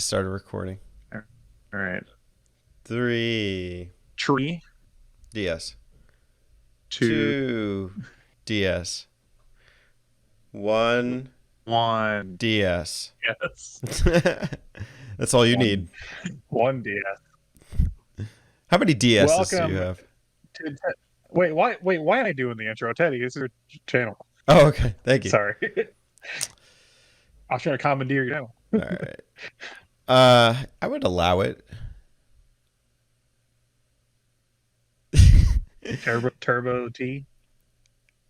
started recording. All right. 3 Tree. DS. 2, 2 DS. 1 1. DS. Yes. That's all you One, need. one DS. How many DSs do you Welcome have? to Wait, why am I doing the intro? Teddy, it's your channel. Oh, okay. Thank you. Sorry. I was trying to commandeer your channel. All right. I would allow it. Turbo T.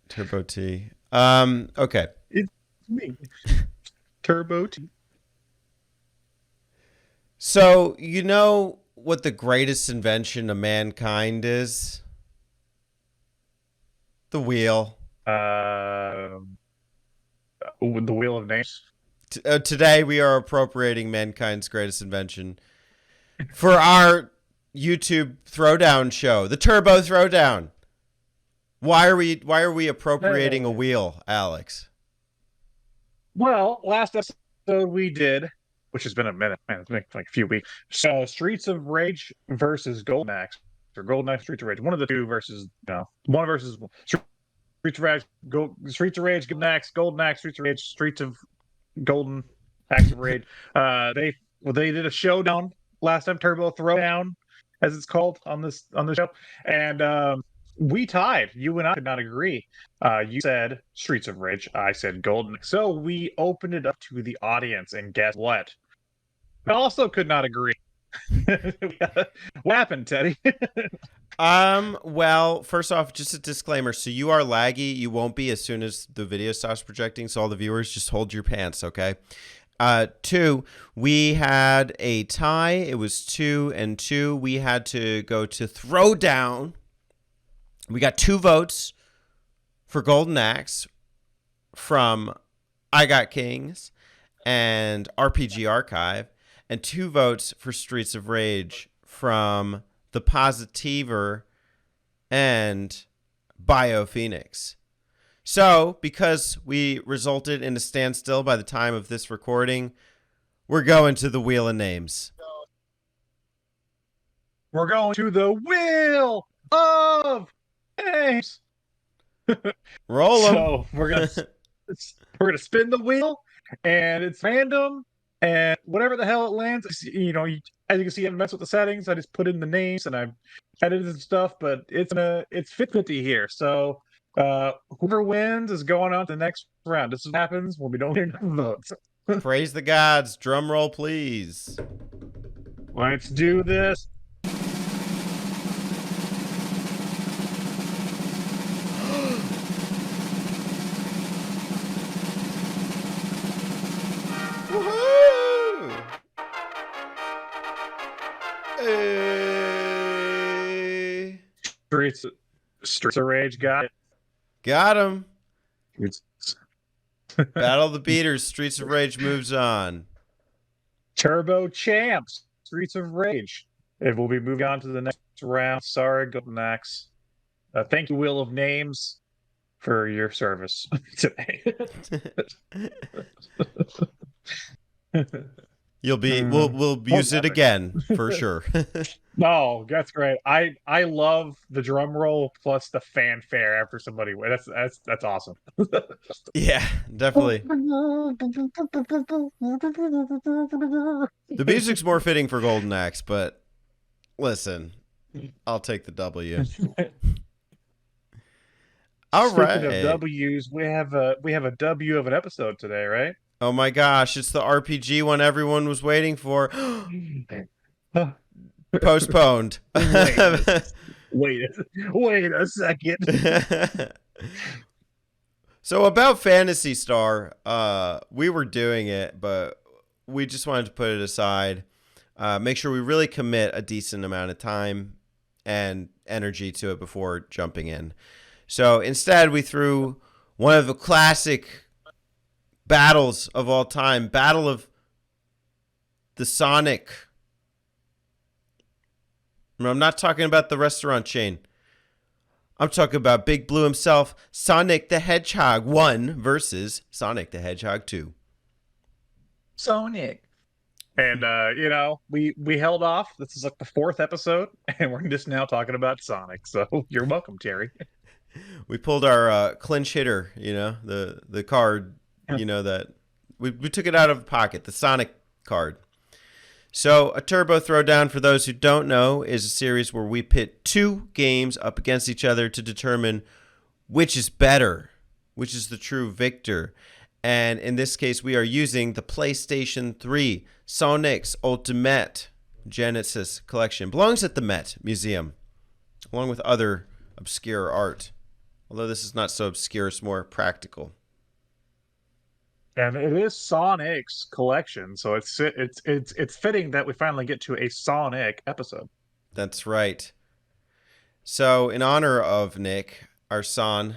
Turbo T. Okay. It's me. Turbo T. So, you know what the greatest invention of mankind is? The wheel. The Wheel of Names. Today we are appropriating mankind's greatest invention for our YouTube throwdown show, the Turbo Throwdown. Why are we appropriating a wheel, Alex? Well, last episode we did, which has been a minute, man, it's been like a few weeks. So, Streets of Rage versus Golden Axe, or Golden Axe Streets of Rage. One of the two versus one versus Streets of Rage, Streets of Rage, Golden Axe, Streets of Rage, Streets of Golden Axe of Rage. They did a showdown last time, Turbo Throwdown, as it's called on the show, and we tied. You and I could not agree. You said Streets of Rage. I said Golden. So we opened it up to the audience, and guess what? I also could not agree. What happened, Teddy? Well, first off, just a disclaimer. So you are laggy. You won't be as soon as the video stops projecting. So all the viewers, just hold your pants, okay? 2, we had a tie. It was 2-2. We had to go to Throwdown. We got 2 votes for Golden Axe from I Got Kings and RPG Archive, and 2 votes for Streets of Rage from The Positiver and BioPhoenix. So, because we resulted in a standstill by the time of this recording, we're going to the Wheel of Names. We're going to the Wheel of Names. Roll 'em. So we're gonna spin the wheel, and it's random, and whatever the hell it lands, as you can see, I haven't messed with the settings. I just put in the names and I've edited some stuff, but it's 50-50 here. So whoever wins is going on to the next round. This is what happens when we don't hear enough votes. Praise the gods. Drum roll, please. Let's do this. Woohoo! Hey. Streets of Rage got it. Got him. It's Battle of the Beaters. Streets of Rage moves on. Turbo Champs, Streets of Rage. And we'll be moving on to the next round. Sorry, Golden Axe. Thank you, Wheel of Names, for your service today. We'll use it again for sure. No, that's great. I love the drum roll plus the fanfare after somebody wins. That's awesome. Yeah, definitely. The music's more fitting for Golden Axe, but listen, I'll take the W. All right. Speaking of W's, we have a W of an episode today, right? Oh my gosh, it's the RPG one everyone was waiting for. Postponed. Wait a second. So about Phantasy Star, we were doing it, but we just wanted to put it aside. Make sure we really commit a decent amount of time and energy to it before jumping in. So instead, we threw one of the classic battles of all time, Battle of the Sonic. I'm not talking about the restaurant chain. I'm talking about Big Blue himself, Sonic the Hedgehog 1 versus Sonic the Hedgehog 2. Sonic. And we held off. This is like the 4th episode, and we're just now talking about Sonic. So you're welcome, Terry. We pulled our clinch hitter, the card, that we took it out of the pocket, the Sonic card. So a Turbo Throwdown, for those who don't know, is a series where we pit 2 games up against each other to determine which is better, which is the true victor. And in this case, we are using the PlayStation 3 Sonic's Ultimate Genesis Collection. Belongs at the Met Museum, along with other obscure art. Although this is not so obscure, it's more practical. And it is Sonic's collection, so it's fitting that we finally get to a Sonic episode. That's right. So, in honor of Nick, our son,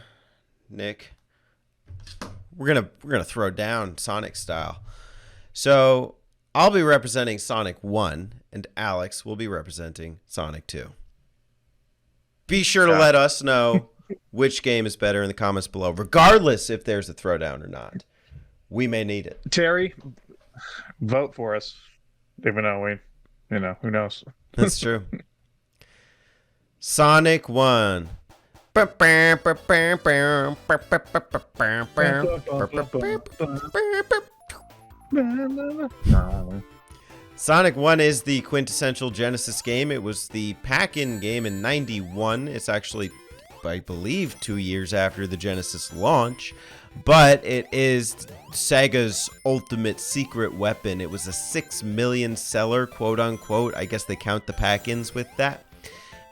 Nick, we're gonna throw down Sonic style. So, I'll be representing Sonic 1, and Alex will be representing Sonic 2. Be sure to let us know which game is better in the comments below, regardless if there's a throwdown or not. We may need it. Terry, vote for us. Even though who knows? That's true. Sonic 1. Sonic 1 is the quintessential Genesis game. It was the pack-in game in '91. It's actually, I believe, 2 years after the Genesis launch. But it is Sega's ultimate secret weapon. It was a 6 million seller, quote unquote. I guess they count the pack-ins with that.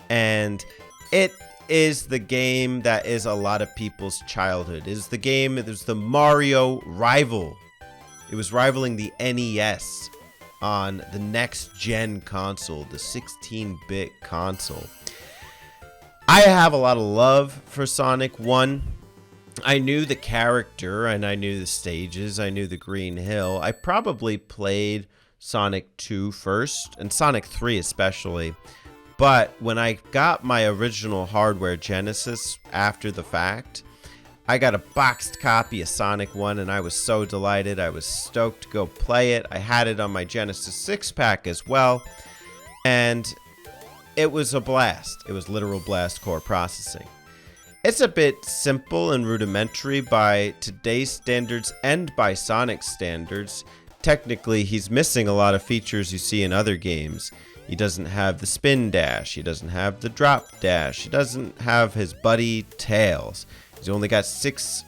And it is the game that is a lot of people's childhood. It is the game, it was the Mario rival. It was rivaling the NES on the next gen console, the 16-bit console. I have a lot of love for Sonic 1. I knew the character, and I knew the stages, I knew the Green Hill. I probably played Sonic 2 first, and Sonic 3 especially. But when I got my original hardware Genesis after the fact, I got a boxed copy of Sonic 1, and I was so delighted. I was stoked to go play it. I had it on my Genesis 6-pack as well, and it was a blast. It was literal blast core processing. It's a bit simple and rudimentary by today's standards and by Sonic's standards. Technically, he's missing a lot of features you see in other games. He doesn't have the spin dash. He doesn't have the drop dash. He doesn't have his buddy Tails. He's only got 6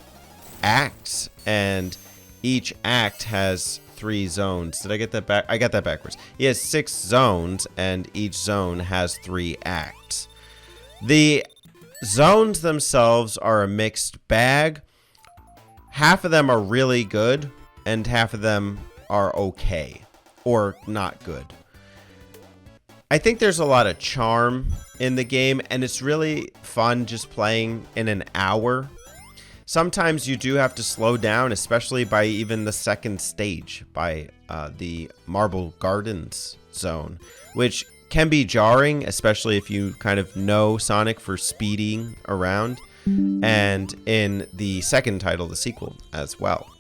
acts, and each act has 3 zones. Did I get that back? I got that backwards. He has 6 zones, and each zone has 3 acts. The zones themselves are a mixed bag. Half of them are really good, and half of them are okay, or not good. I think there's a lot of charm in the game, and it's really fun just playing in an hour. Sometimes you do have to slow down, especially by even the second stage, by the Marble Gardens zone, which can be jarring, especially if you kind of know Sonic for speeding around, and in the second title, the sequel, as well.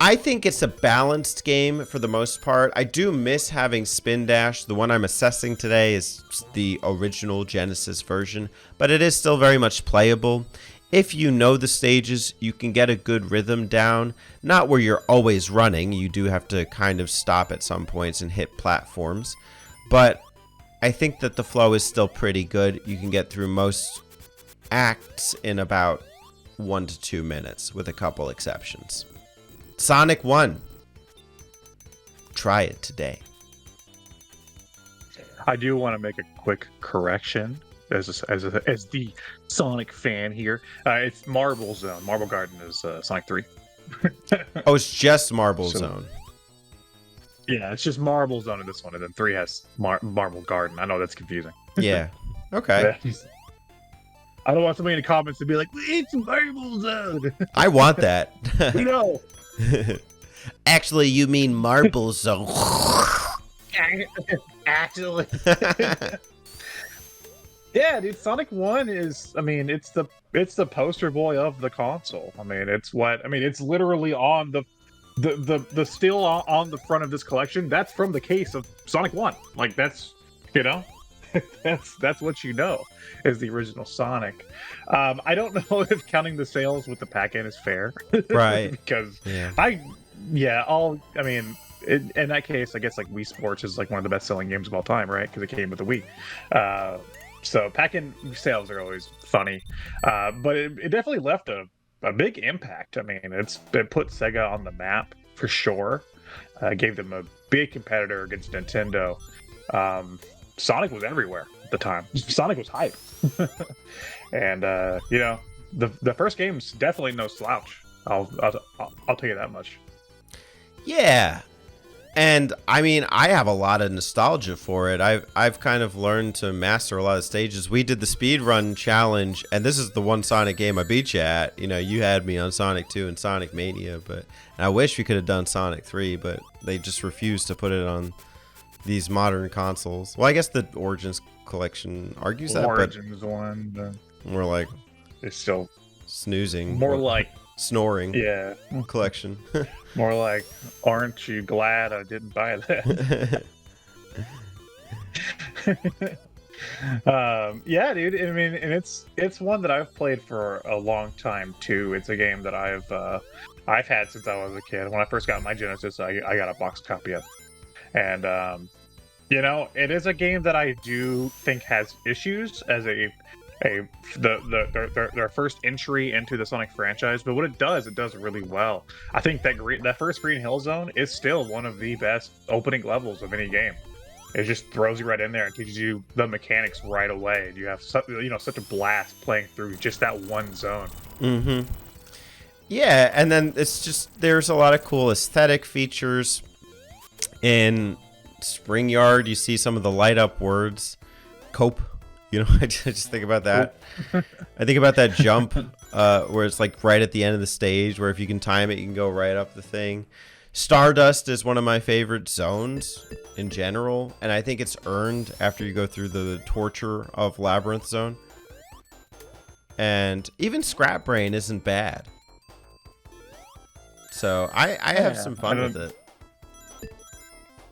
I think it's a balanced game for the most part. I do miss having Spin Dash. The one I'm assessing today is the original Genesis version, but it is still very much playable. If you know the stages, you can get a good rhythm down. Not where you're always running. You do have to kind of stop at some points and hit platforms. But I think that the flow is still pretty good. You can get through most acts in about 1 to 2 minutes, with a couple exceptions. Sonic 1. Try it today. I do want to make a quick correction as the Sonic fan here. It's Marble Zone. Marble Garden is Sonic 3. Oh, it's just Marble Zone. Yeah, it's just Marble Zone in this one, and then 3 has Marble Garden. I know that's confusing. Yeah. Okay. I don't want somebody in the comments to be like, it's Marble Zone. I want that. We know. Actually, you mean Marble Zone. Actually. Yeah, dude, Sonic 1 is, I mean, it's the poster boy of the console. I mean, it's literally on the still on the front of this collection, that's from the case of Sonic 1. Like that's, you know, that's what you know is the original Sonic. I don't know if counting the sales with the pack-in is fair, Right. because Yeah. I mean, in that case, I guess like Wii Sports is like one of the best-selling games of all time, right? Because it came with the Wii. So pack-in sales are always funny, but it definitely left a big impact. I mean, it put Sega on the map for sure. Gave them a big competitor against Nintendo. Sonic was everywhere at the time. Sonic was hype, and you know, the first game's definitely no slouch. I'll tell you that much. Yeah. And I mean, I have a lot of nostalgia for it. I've kind of learned to master a lot of stages. We did the speed run challenge, and this is the one Sonic game I beat you at. You know, you had me on Sonic 2 and Sonic Mania, but I wish we could have done Sonic 3, but they just refused to put it on these modern consoles. Well, I guess the Origins collection argues that, Origins one, but we're like it's still snoozing. more like snoring. Yeah, collection. more like, aren't you glad I didn't buy that? Yeah, dude. I mean, and it's one that I've played for a long time too. It's a game that I've had since I was a kid. When I first got my Genesis, I got a boxed copy of it. And you know, it is a game that I do think has issues as their first entry into the Sonic franchise. But what it does really well. I think that first Green Hill Zone is still one of the best opening levels of any game. It just throws you right in there and teaches you the mechanics right away, and you have such a blast playing through just that one zone. Mm-hmm. Yeah, and then it's just there's a lot of cool aesthetic features. In Spring Yard, you see some of the light up words, cope. You know, I just think about that. I think about that jump where it's like right at the end of the stage, where if you can time it, you can go right up the thing. Stardust is one of my favorite zones in general, and I think it's earned after you go through the torture of Labyrinth Zone. And even Scrap Brain isn't bad. So I have some fun with it.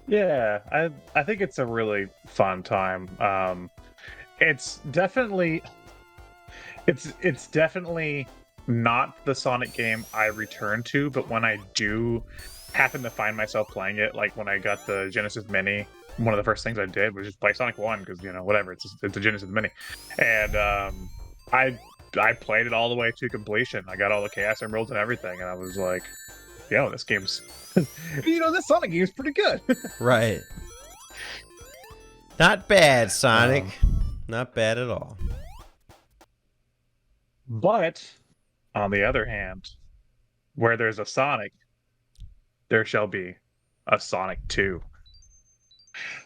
Yeah, I think it's a really fun time. It's definitely not the Sonic game I return to, but when I do happen to find myself playing it, like when I got the Genesis Mini, one of the first things I did was just play Sonic 1 because, you know, whatever, it's a Genesis Mini. And I played it all the way to completion. I got all the Chaos Emeralds and everything, and I was like, yo, this game's this Sonic game is pretty good. Right. Not bad, Sonic. Not bad at all. But on the other hand, where there's a Sonic, there shall be a Sonic 2.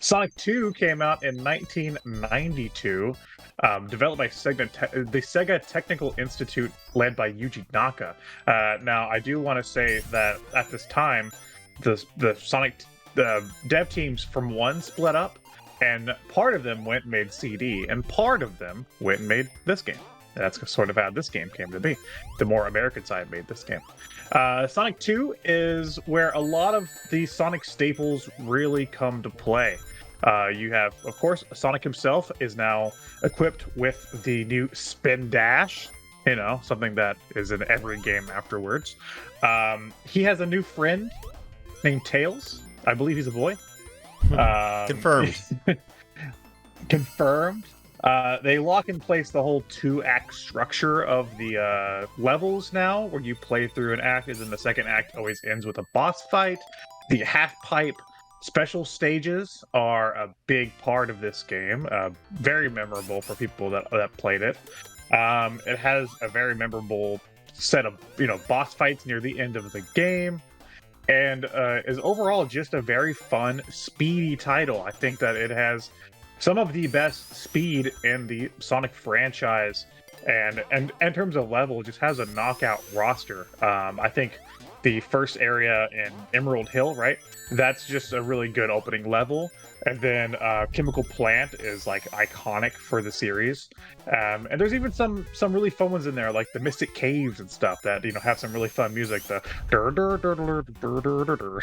Sonic 2 came out in 1992, developed by the Sega Technical Institute, led by Yuji Naka. Now, I do want to say that at this time, the Sonic dev teams from one split up, and part of them went and made CD, and part of them went and made this game. That's sort of how this game came to be. The more American side made this game. Sonic 2 is where a lot of the Sonic staples really come to play. You have, of course, Sonic himself is now equipped with the new Spin Dash, you know, something that is in every game afterwards. He has a new friend named Tails. I believe he's a boy. Confirmed. Confirmed. They lock in place the whole 2-act structure of the levels now, where you play through an act, and then the second act always ends with a boss fight. The half-pipe special stages are a big part of this game, very memorable for people that played it. It has a very memorable set of boss fights near the end of the game, and is overall just a very fun, speedy title. I think that it has some of the best speed in the Sonic franchise, and in terms of level, just has a knockout roster. I think the first area in Emerald Hill, right? That's just a really good opening level, And then Chemical Plant is like iconic for the series. And there's even some really fun ones in there, like the Mystic Caves and stuff that have some really fun music. The dur dur dur dur dur dur dur dur.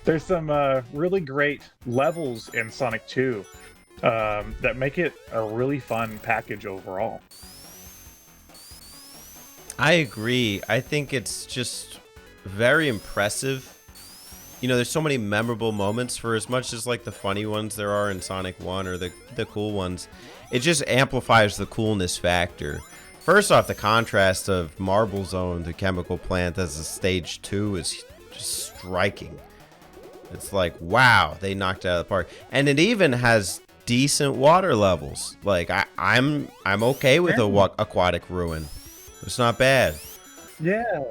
There's some really great levels in Sonic 2 that make it a really fun package overall. I agree. I think it's just very impressive. There's so many memorable moments for as much as like the funny ones there are in Sonic 1 or the cool ones. It just amplifies the coolness factor. First off, the contrast of Marble Zone to Chemical Plant as a stage 2 is just striking. It's like, wow, they knocked it out of the park. And it even has decent water levels. Like I'm okay with aquatic ruin. It's not bad. Yeah.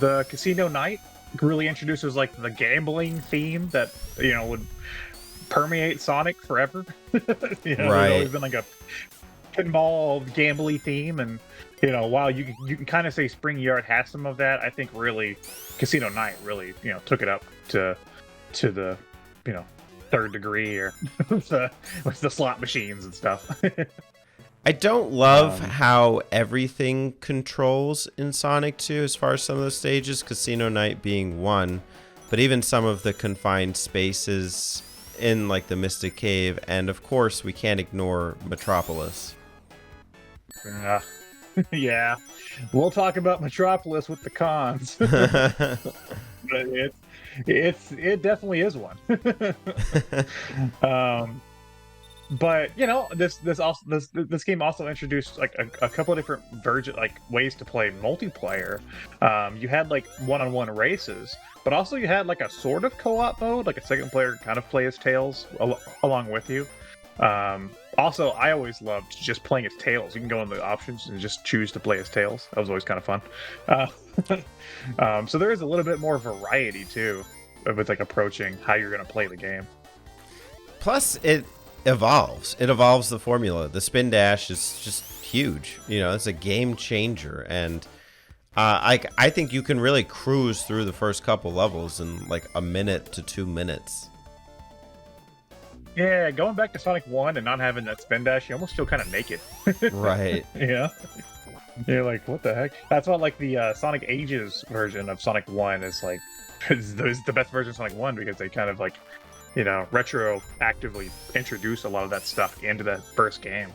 The Casino Night really introduces like the gambling theme that would permeate Sonic forever. Right. There's always been like a pinball gambly theme, and while you can kind of say Spring Yard has some of that, I think really Casino Night really took it up to the third degree or with the slot machines and stuff. I don't love how everything controls in Sonic 2 as far as some of those stages, Casino Night being one, but even some of the confined spaces in like the Mystic Cave, and of course we can't ignore Metropolis. Yeah, we'll talk about Metropolis with the cons. But it definitely is one. But this game also introduced like a couple of different ways to play multiplayer. You had like one-on-one races, but also you had like a sort of co-op mode, like a second player kind of play as Tails along with you. Also, I always loved just playing as Tails. You can go in the options and just choose to play as Tails. That was always kind of fun. So there is a little bit more variety too with like approaching how you're going to play the game. Plus, it evolves the formula. The spin dash is just huge. It's a game changer, and I think you can really cruise through the first couple levels in like a minute to 2 minutes. Yeah, going back to Sonic 1 and not having that spin dash, you almost feel kind of naked. Right. Yeah. You're like, what the heck? That's why like the Sonic Ages version of Sonic 1 is like is the best version of Sonic 1, because they kind of like retroactively introduce a lot of that stuff into that first game.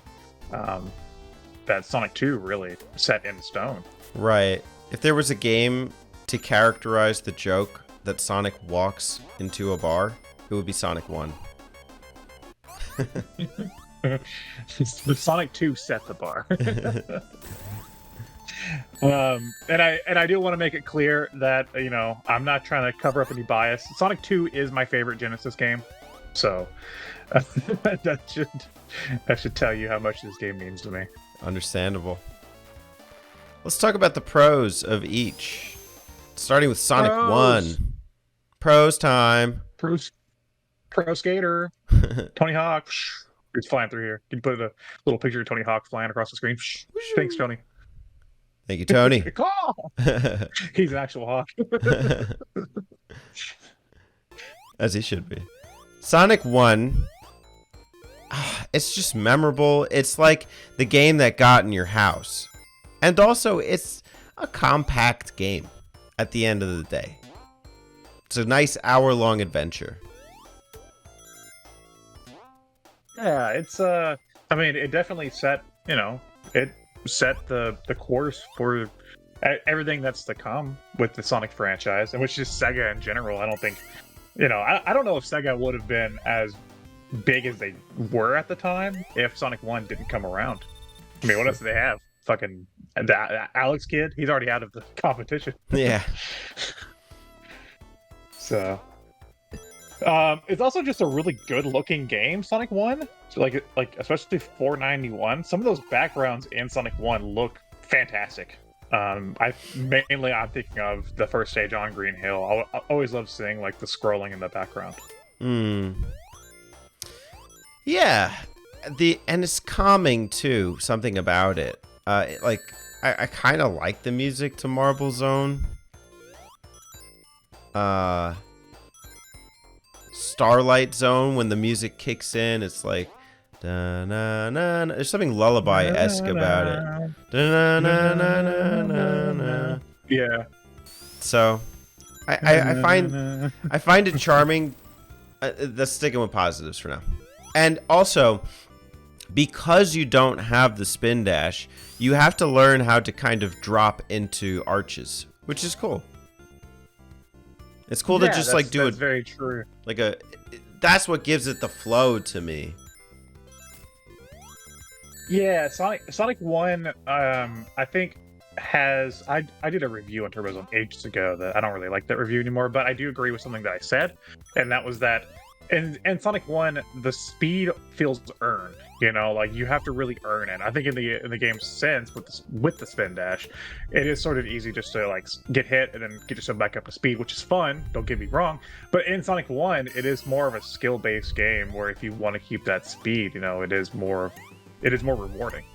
That Sonic 2 really set in stone. Right. If there was a game to characterize the joke that Sonic walks into a bar, it would be Sonic 1. The Sonic 2 set the bar. And I do want to make it clear that I'm not trying to cover up any bias. Sonic 2 is my favorite Genesis game, so that should tell you how much this game means to me. Understandable. Let's talk about the pros of each, starting with Sonic 1. Pros time. Pro skater Tony Hawk. He's flying through here. Can you put a little picture of Tony Hawk flying across the screen? Thanks, Tony. Thank you, Tony. He's an actual hawk. As he should be. Sonic 1, it's just memorable. It's like the game that got in your house. And also, it's a compact game at the end of the day. It's a nice hour-long adventure. Yeah, it's I mean, it definitely set the course for everything that's to come with the Sonic franchise, and which is Sega in general. I don't think I don't know if Sega would have been as big as they were at the time if Sonic 1 didn't come around. I mean, what else do they have? Fucking Alex Kidd, he's already out of the competition. Yeah. So it's also just a really good looking game, Sonic 1. So like especially 491. Some of those backgrounds in Sonic 1 look fantastic. I'm thinking of the first stage on Green Hill. I always love seeing like the scrolling in the background. Yeah. And it's calming too, something about it. I kind of like the music to Marble Zone. Starlight Zone when the music kicks in. It's like, da, na, na, na. There's something lullaby-esque about it. Da, na, na, na, na, na, na. Yeah. So, I find it charming. That's sticking with positives for now. And also, because you don't have the spin dash, you have to learn how to kind of drop into arches, which is cool. It's cool to just like do it. Very true. Like that's what gives it the flow to me. Yeah, Sonic 1, I think I did a review on Turbo Zone ages ago that I don't really like that review anymore, but I do agree with something that I said, and that was that in Sonic 1, the speed feels earned. You know, like you have to really earn it. I think in the game's sense with the spin dash, it is sort of easy just to like get hit and then get yourself back up to speed, which is fun. Don't get me wrong. But in Sonic 1, it is more of a skill-based game where if you want to keep that speed, you know, it is more rewarding.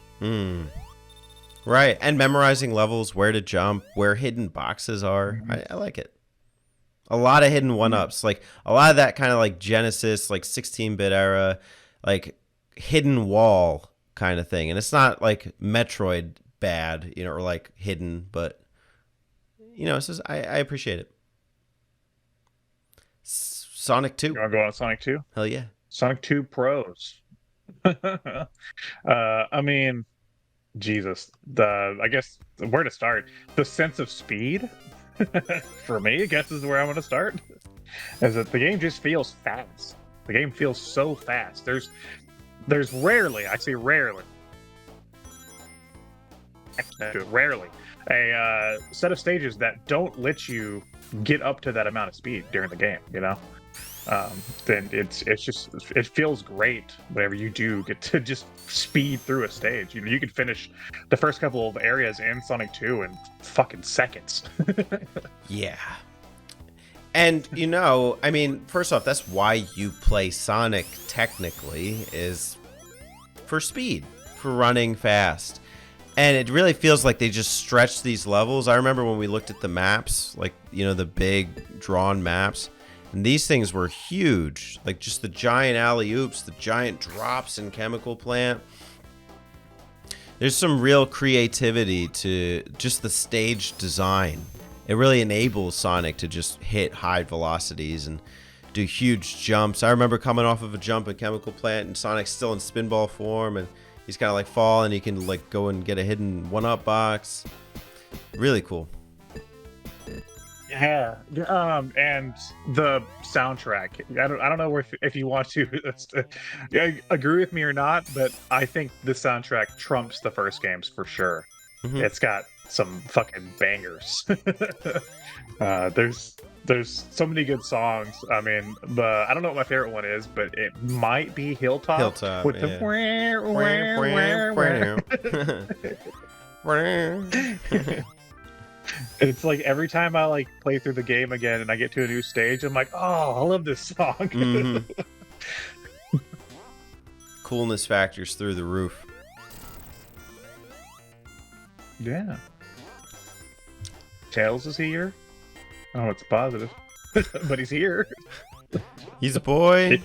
Right, and memorizing levels, where to jump, where hidden boxes are. I like it. A lot of hidden one-ups, like a lot of that kind of like Genesis, like 16-bit era, like hidden wall kind of thing. And it's not like Metroid bad, you know, or like hidden, but you know, it's just, I appreciate it. Sonic 2. You want to go on Sonic 2? Hell yeah. Sonic 2 Pros. I mean, Jesus. I guess where to start? The sense of speed, for me, I guess is where I'm going to start. Is that the game just feels fast. The game feels so fast. There's rarely, I say rarely, a set of stages that don't let you get up to that amount of speed during the game, you know? Then it feels great whenever you do get to just speed through a stage. You know, you could finish the first couple of areas in Sonic 2 in fucking seconds. Yeah. And, you know, I mean, first off, that's why you play Sonic, technically, is for speed, for running fast. And it really feels like they just stretched these levels. I remember when we looked at the maps, like, you know, the big drawn maps, and these things were huge. Like, just the giant alley-oops, the giant drops in Chemical Plant. There's some real creativity to just the stage design. It really enables Sonic to just hit high velocities and do huge jumps. I remember coming off of a jump in Chemical Plant and Sonic's still in spinball form and he's kind of like fall and he can like go and get a hidden one-up box. Really cool. Yeah. And the soundtrack. I don't know if you want to agree with me or not, but I think the soundtrack trumps the first games for sure. Mm-hmm. It's got some fucking bangers. There's so many good songs. I mean, I don't know what my favorite one is, but it might be Hilltop with yeah. the It's like every time I like play through the game again and I get to a new stage, I'm like, oh, I love this song. Mm-hmm. Coolness factors through the roof. Yeah. Tails is here. Oh, it's positive. But he's here. He's a boy.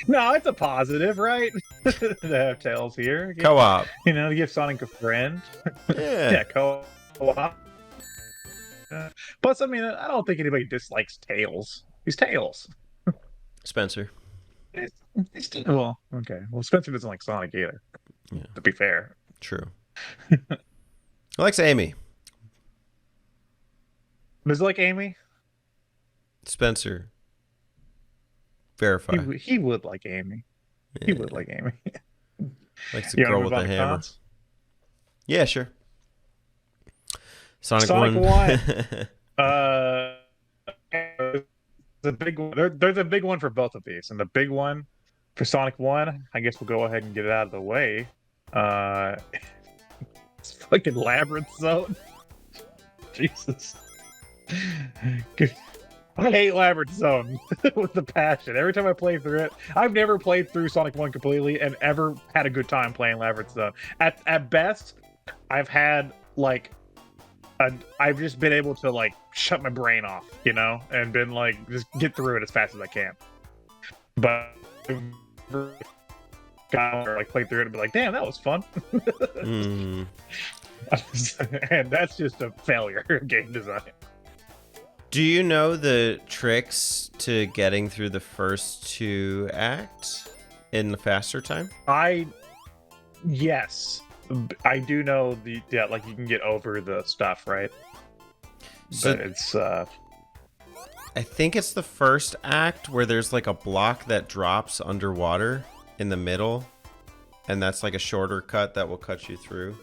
No, it's a positive, right? To have Tails here. Co-op. You know, to give Sonic a friend. Yeah. Yeah, co-op. Plus, I mean, I don't think anybody dislikes Tails. He's Tails. Spencer. Well, okay. Well, Spencer doesn't like Sonic either. Yeah. To be fair. True. He likes Amy. Does he like Amy? Spencer. Verify. He would like Amy. Yeah. He would like Amy. Likes the girl with the hammer. Comments? Yeah, sure. Sonic 1. The big one. There's a big one for both of these, and the big one for Sonic 1, I guess we'll go ahead and get it out of the way. It's fucking Labyrinth Zone. Jesus. I hate Labyrinth Zone with a passion. Every time I play through it, I've never played through Sonic 1 completely and ever had a good time playing Labyrinth Zone. At best, I've had like I've just been able to like shut my brain off, you know, and been like just get through it as fast as I can. But like play through it and be like, damn, that was fun. Mm. And that's just a failure of game design. Do you know the tricks to getting through the first 2 acts in the faster time? Yes, I do know like you can get over the stuff, right? So but it's I think it's the first act where there's like a block that drops underwater in the middle, and that's like a shorter cut that will cut you through.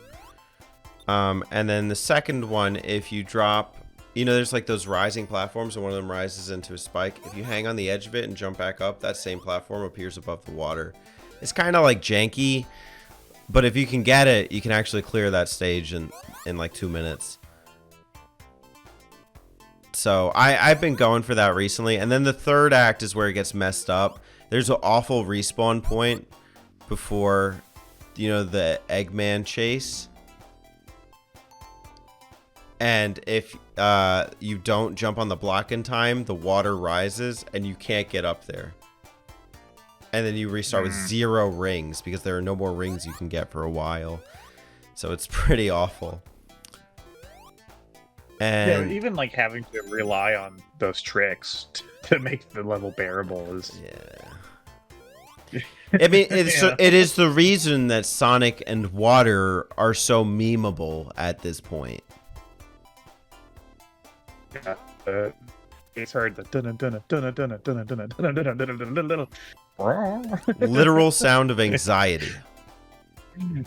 And then the second one, if you drop, there's like those rising platforms, and one of them rises into a spike. If you hang on the edge of it and jump back up, that same platform appears above the water. It's kind of like janky, but if you can get it, you can actually clear that stage in like 2 minutes. So I've been going for that recently. And then the third act is where it gets messed up. There's an awful respawn point before, the Eggman chase. And if you don't jump on the block in time, the water rises and you can't get up there. And then you restart with 0 rings because there are no more rings you can get for a while. So it's pretty awful. And even like having to rely on those tricks to make the level bearable is I mean, it is the reason that Sonic and water are so memeable at this point. Yeah, it's heard the Literal sound of anxiety.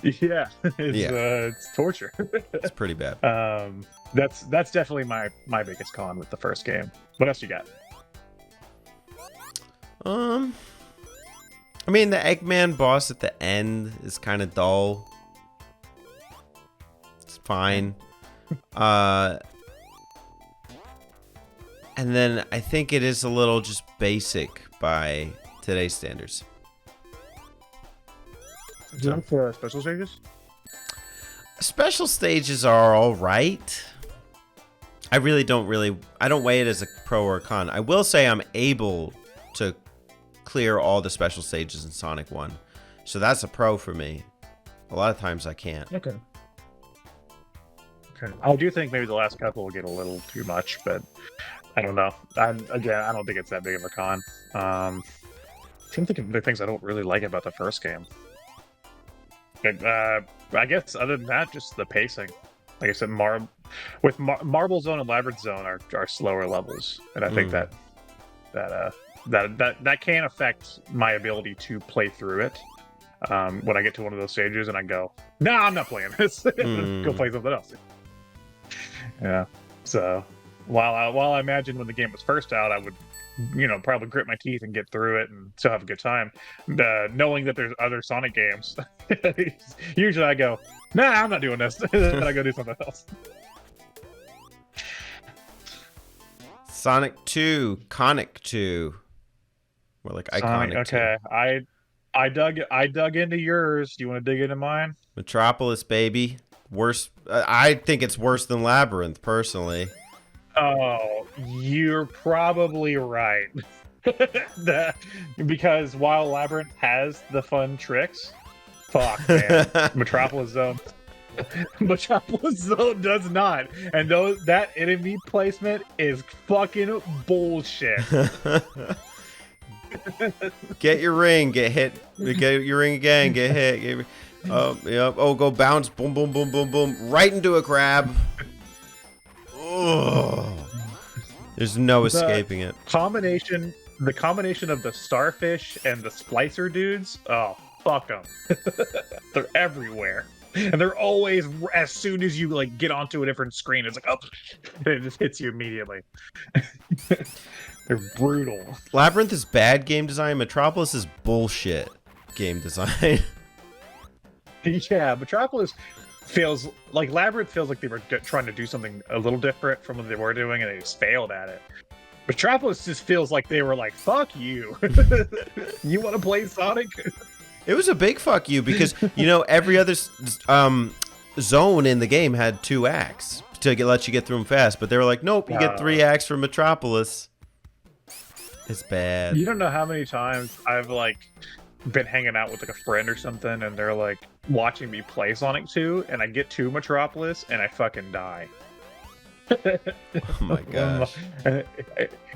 Yeah, it's torture. It's pretty bad. That's definitely my biggest con with the first game. What else you got? I mean, the Eggman boss at the end is kind of dull. It's fine. And then I think it is a little just basic by today's standards. Do you like the special stages? Special stages are all right. I don't weigh it as a pro or a con. I will say I'm able to clear all the special stages in Sonic 1. So that's a pro for me. A lot of times I can't. Okay. I do think maybe the last couple will get a little too much, but I don't know. I don't think it's that big of a con. I'm thinking of the things I don't really like about the first game. I guess other than that, just the pacing. Like I said, Marble Zone and Labyrinth Zone are slower levels, and I think that can affect my ability to play through it. When I get to one of those stages and I go, "Nah, I'm not playing this. Go play something else." Yeah. So while I imagine when the game was first out, I would, probably grit my teeth and get through it and still have a good time, knowing that there's other Sonic games. Usually I go, "Nah, I'm not doing this," and I go do something else. Sonic 2, Conic 2. More like Iconic 2. Okay, I dug into yours. Do you want to dig into mine? Metropolis, baby. Worse. I think it's worse than Labyrinth, personally. Oh, you're probably right. Because while Labyrinth has the fun tricks, fuck, man. Metropolis Zone does not. And that enemy placement is fucking bullshit. Get your ring, get hit. Get your ring again, get hit. Yep. Oh, go bounce. Boom, boom, boom, boom, boom. Right into a crab. Oh, there's no escaping it. The combination of the starfish and the splicer dudes. Oh, fuck them. They're everywhere, and they're always, as soon as you like get onto a different screen, it's like, oh, it just hits you immediately. They're brutal. Labyrinth is bad game design. Metropolis is bullshit game design. Yeah, Metropolis feels like Labyrinth feels like they were trying to do something a little different from what they were doing, and they just failed at it. Metropolis just feels like they were like, "Fuck you, you want to play Sonic?" It was a big fuck you because every other zone in the game had 2 acts. let you get through them fast. But they were like, nope, you get 3 acts from Metropolis. It's bad. You don't know how many times I've like been hanging out with like a friend or something, and they're like watching me play Sonic 2, and I get to Metropolis and I fucking die. Oh my gosh.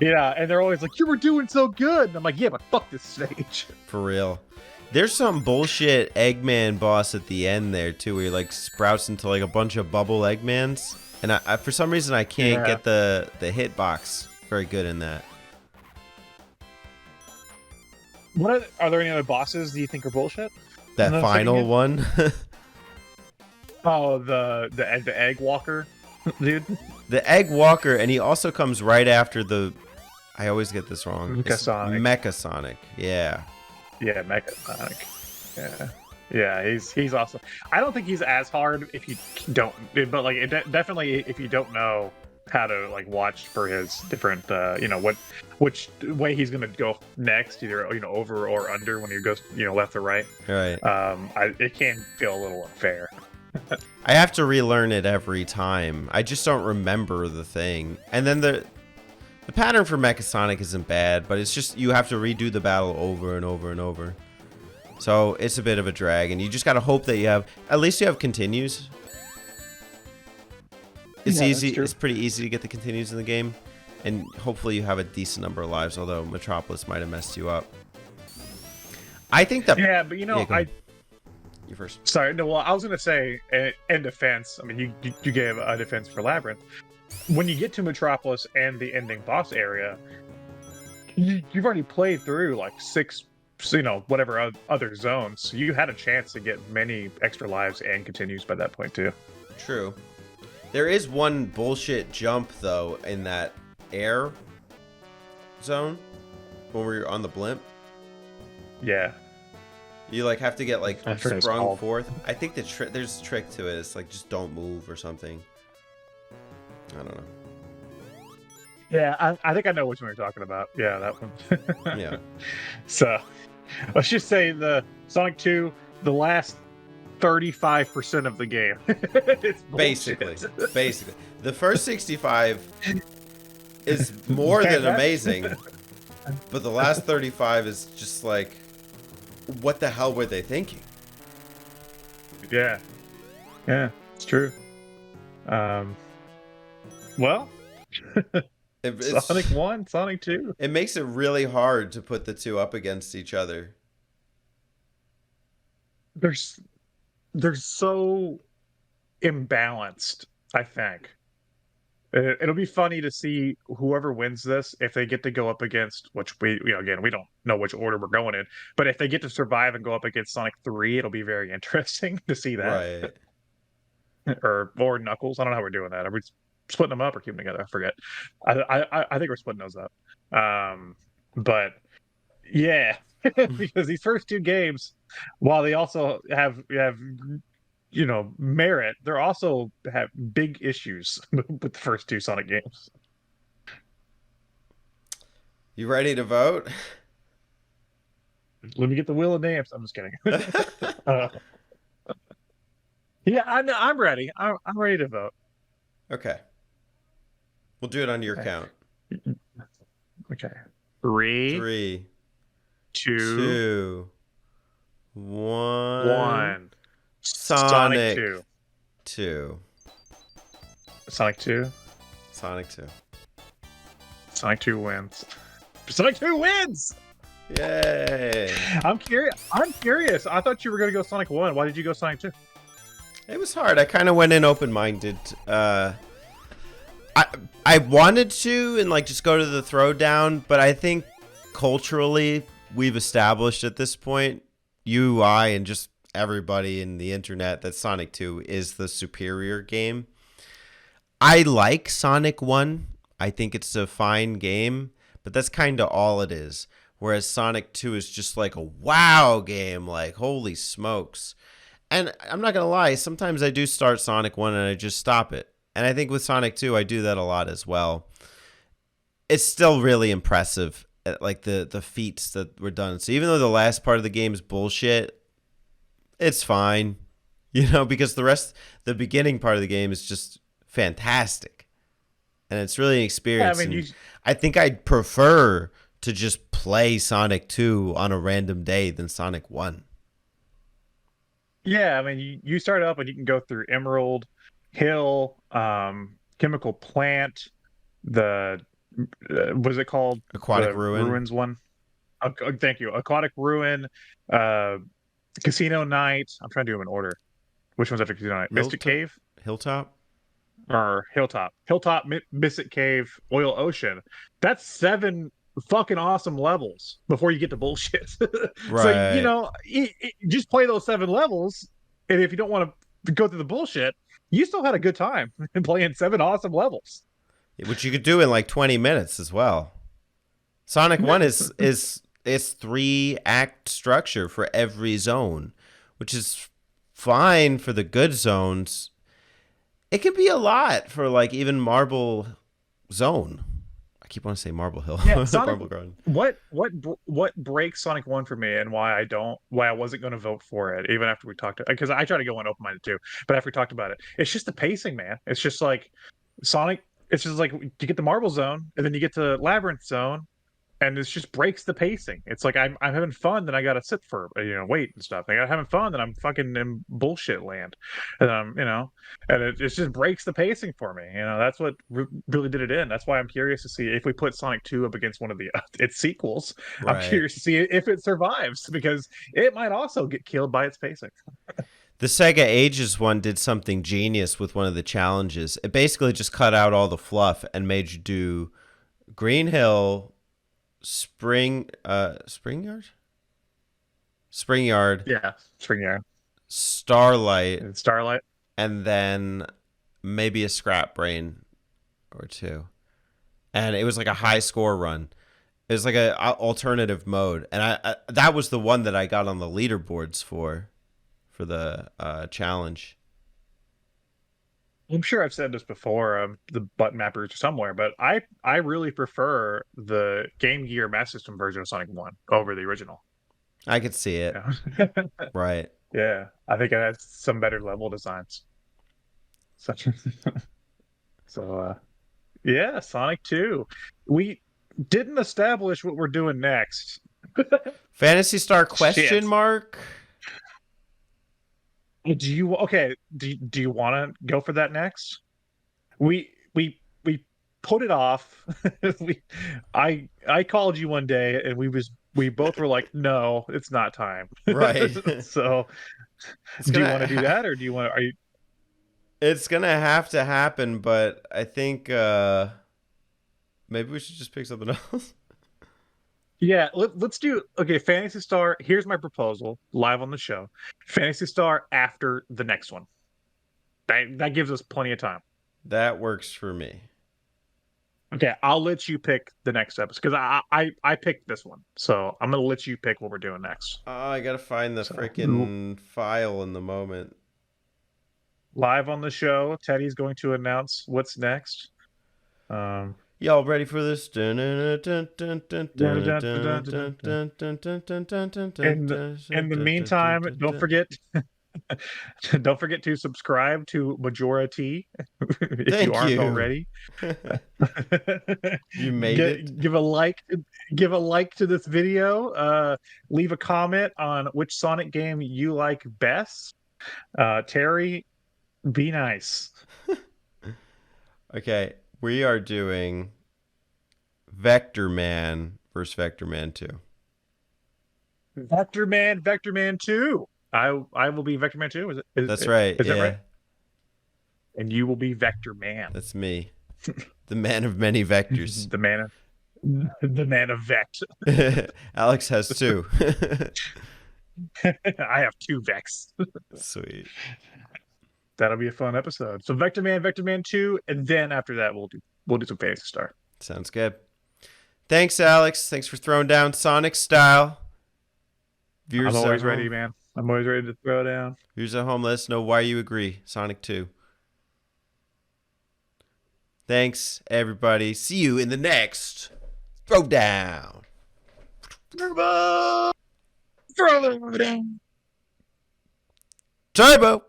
Yeah, and they're always like, "You were doing so good," and I'm like, "Yeah, but fuck this stage." For real. There's some bullshit Eggman boss at the end there too, where he like sprouts into like a bunch of bubble Eggmans, and I for some reason I can't get the hitbox very good in that. What are there any other bosses that you think are bullshit? That final one. Oh, the egg walker, dude. The Egg Walker, and he also comes right after the. I always get this wrong. Mecha Sonic. Yeah. Yeah, Mecha Sonic. Yeah, he's awesome. I don't think he's as hard if you don't, but like definitely if you don't know how to like watch for his different, which way he's gonna go next, either over or under when he goes left or right. Right. It can feel a little unfair. I have to relearn it every time. I just don't remember the thing. And then the pattern for Mecha Sonic isn't bad, but it's just you have to redo the battle over and over and over. So it's a bit of a drag, and you just gotta hope that at least you have continues. It's easy. It's pretty easy to get the continues in the game, and hopefully you have a decent number of lives. Although Metropolis might have messed you up. I think that. Yeah, but You first. Sorry, no. Well, I was gonna say in defense. I mean, you gave a defense for Labyrinth. When you get to Metropolis and the ending boss area, you've already played through like 6, whatever other zones. So you had a chance to get many extra lives and continues by that point too. True. There is one bullshit jump though in that air zone when we're on the blimp. Yeah. You like have to get like sprung forth. I think there's a trick to it. It's like just don't move or something. I don't know. Yeah, I think I know which one you're talking about. Yeah, that one. Yeah. So let's just say the Sonic 2, the last 35% of the game. It's basically. The first 65 is more than amazing. But the last 35 is just like, what the hell were they thinking? Yeah, it's true. Well, Sonic 1, Sonic 2. It makes it really hard to put the two up against each other. They're so imbalanced, I think. It'll be funny to see whoever wins this, if they get to go up against, which again, we don't know which order we're going in, but if they get to survive and go up against Sonic 3, it'll be very interesting to see that. Right. or Knuckles. I don't know how we're doing that. Are we splitting them up or keeping them together? I forget. I think we're splitting those up. But yeah, because these first 2 games, while they also have merit, they also have big issues with the first 2 Sonic games. You ready to vote? Let me get the wheel of names. I'm just kidding. Yeah, I'm ready. I'm ready to vote. Okay. We'll do it on your count. Okay. 3, 2, 1. Sonic 2. 2. Sonic 2. Sonic 2. Sonic 2 wins. Sonic 2 wins! Yay! I'm curious. I thought you were going to go Sonic 1. Why did you go Sonic 2? It was hard. I kind of went in open-minded. I wanted to and like just go to the throwdown, but I think culturally we've established at this point, you, I, and just everybody in the internet, that Sonic 2 is the superior game. I like Sonic 1. I think it's a fine game, but that's kind of all it is. Whereas Sonic 2 is just like a wow game, like holy smokes. And I'm not going to lie, sometimes I do start Sonic 1 and I just stop it. And I think with Sonic 2, I do that a lot as well. It's still really impressive, like the feats that were done. So even though the last part of the game is bullshit, it's fine, because the beginning part of the game is just fantastic. And it's really an Yeah, I experience. mean, And I think I'd prefer to just play Sonic 2 on a random day than Sonic 1. yeah, I mean, you start up and you can go through Emerald Hill, Chemical Plant, the what is it called? Aquatic The Ruin. ruins one. Thank you. Aquatic Ruin, uh, Casino Night. I'm trying to do them in order. Which one's after Casino Night? Mystic Cave Hilltop? or Hilltop? Hilltop, Mystic Cave, Oil Ocean. That's 7 fucking awesome levels before you get to bullshit. So Right. just play those 7 levels, and if you don't want to go through the bullshit, you still had a good time in playing 7 awesome levels. Which you could do in like 20 minutes as well. Sonic 1 is 3-act structure for every zone, which is fine for the good zones. It can be a lot for like even Marble Zone. I keep wanting to say Marble Hill. Yeah, Sonic. Marble Garden. What breaks Sonic 1 for me, and why I wasn't going to vote for it even after we talked, because I try to go in open minded too, but after we talked about it, it's just the pacing, man. It's just like Sonic. It's just like you get the Marble Zone, and then you get to Labyrinth Zone, and it just breaks the pacing. It's like I'm having fun, then I gotta sit for wait and stuff. I got having fun, then I'm fucking in bullshit land, and and it just breaks the pacing for me. That's what really did it in. That's why I'm curious to see if we put Sonic 2 up against one of the its sequels. I'm Right. curious to see if it survives, because it might also get killed by its pacing. The Sega Ages one did something genius with one of the challenges. It basically just cut out all the fluff and made you do Green Hill, Spring Yard? Spring Yard, Yeah, Spring Yard, Starlight, and Starlight. and then maybe a Scrap Brain or two. And it was like a high score run. It was like a alternative mode, and I that was the one that I got on the leaderboards for the challenge. I'm sure I've said this before, the button mappers somewhere, but I really prefer the Game Gear Master System version of Sonic 1 over the original. I could see it. Yeah. Right. Yeah, I think it has some better level designs. Such so yeah, Sonic 2. We didn't establish what we're doing next. Phantasy Star question Shit. mark? Do you want to go for that next? We put it off. I called you one day, and we both were like, no, it's not time. Right. So do you want to do that, or are you? It's gonna have to happen, but I think maybe we should just pick something else. Yeah, let's do Phantasy Star. Here's my proposal live on the show. Phantasy Star after the next one. That gives us plenty of time. That works for me. Okay, I'll let you pick the next episode, because I picked this one, so I'm gonna let you pick what we're doing next. Oh, I gotta find the freaking file in the moment. Live on the show, Teddy's going to announce what's next. Y'all ready for this? In the meantime, don't forget to subscribe to Majora T if you aren't already. You made it. Give a like to this video. Leave a comment on which Sonic game you like best. Terry, be nice. Okay, we are doing Vector Man versus Vector Man 2. Vector Man 2. I will be Vector Man 2. That's right. Is that right? And you will be Vector Man. That's me. The man of many vectors. the man of Vect. Alex has 2. I have 2 Vex. Sweet. That'll be a fun episode. So Vector Man 2, and then after that we'll do some Phantasy Star. Sounds good. Thanks, Alex. Thanks for throwing down Sonic style. Viewers, I'm always ready, man. I'm always ready to throw down. Viewers at home, let us know why you agree. Sonic 2. Thanks, everybody. See you in the next Throwdown. Turbo! Throwdown! Turbo!